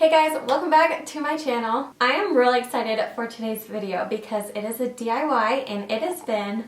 Hey guys, welcome back to my channel. I am really excited for today's video because it is a DIY and it has been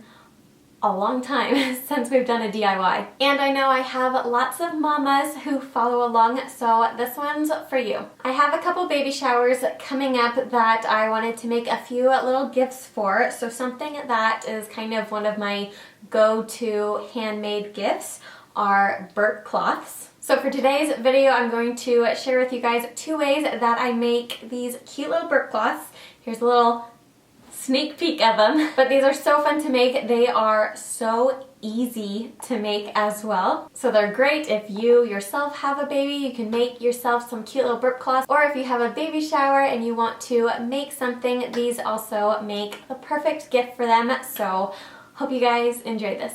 a long time since we've done a DIY. And I know I have lots of mamas who follow along, so this one's for you. I have a couple baby showers coming up that I wanted to make a few little gifts for, so something that is kind of one of my go-to handmade gifts are burp cloths. So for today's video, I'm going to share with you guys 2 ways that I make these cute little burp cloths. Here's a little sneak peek of them. But these are so fun to make. They are so easy to make as well. So they're great if you yourself have a baby. You can make yourself some cute little burp cloths. Or if you have a baby shower and you want to make something, these also make the perfect gift for them. So hope you guys enjoy this.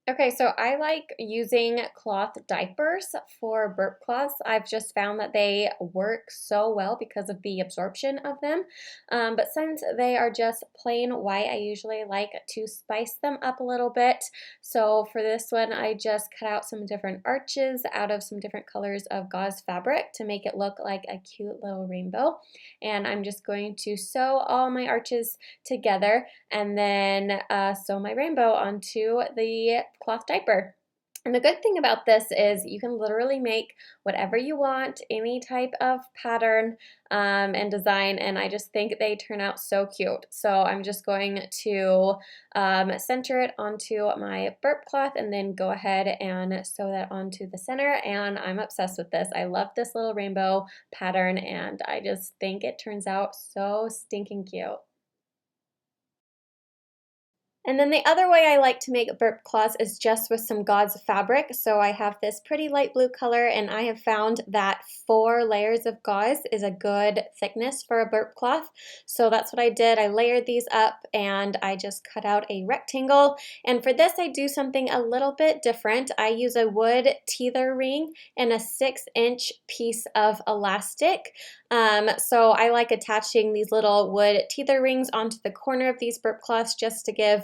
Okay, so I like using cloth diapers for burp cloths. I've just found that they work so well because of the absorption of them. But since they are just plain white, I usually like to spice them up a little bit. So for this one, I just cut out some different arches out of some different colors of gauze fabric to make it look like a cute little rainbow. And I'm just going to sew all my arches together and then sew my rainbow onto the cloth diaper. And the good thing about this is you can literally make whatever you want, any type of pattern and design, and I just think they turn out so cute. So I'm just going to center it onto my burp cloth and then go ahead and sew that onto the center, and I'm obsessed with this. I love this little rainbow pattern and I just think it turns out so stinking cute. And then the other way I like to make burp cloths is just with some gauze fabric. So I have this pretty light blue color, and I have found that 4 layers of gauze is a good thickness for a burp cloth. So that's what I did. I layered these up and I just cut out a rectangle. And for this I do something a little bit different. I use a wood teether ring and a 6-inch piece of elastic. So I like attaching these little wood teether rings onto the corner of these burp cloths just to give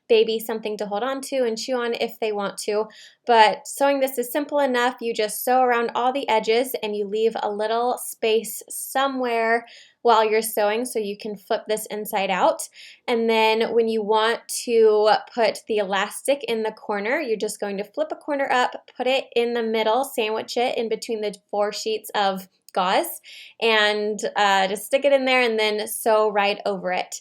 baby something to hold on to and chew on if they want to. But sewing this is simple enough. You just sew around all the edges and you leave a little space somewhere while you're sewing so you can flip this inside out. And then when you want to put the elastic in the corner, you're just going to flip a corner up, put it in the middle, sandwich it in between the 4 sheets of gauze, and just stick it in there and then sew right over it.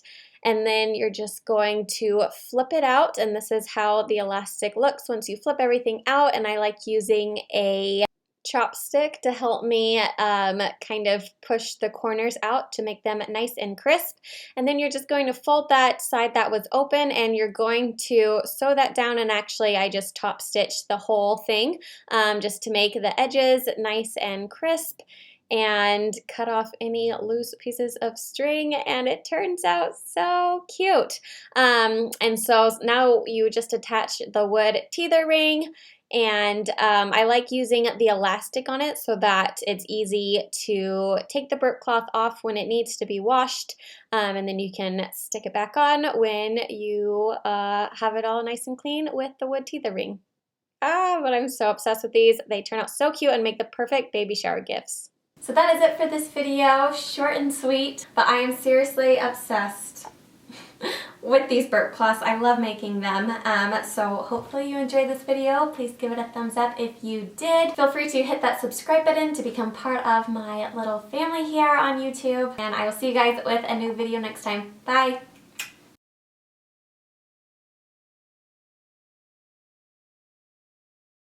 And then you're just going to flip it out, and this is how the elastic looks once you flip everything out. And I like using a chopstick to help me kind of push the corners out to make them nice and crisp. And then you're just going to fold that side that was open and you're going to sew that down, and actually I just top stitched the whole thing just to make the edges nice and crisp and cut off any loose pieces of string, and it turns out so cute. And so now you just attach the wood teether ring, and I like using the elastic on it so that it's easy to take the burp cloth off when it needs to be washed, and then you can stick it back on when you have it all nice and clean with the wood teether ring. But I'm so obsessed with these. They turn out so cute and make the perfect baby shower gifts. So that is it for this video, short and sweet, but I am seriously obsessed with these burp cloths. I love making them, so hopefully you enjoyed this video. Please give it a thumbs up if you did. Feel free to hit that subscribe button to become part of my little family here on YouTube, and I will see you guys with a new video next time. Bye!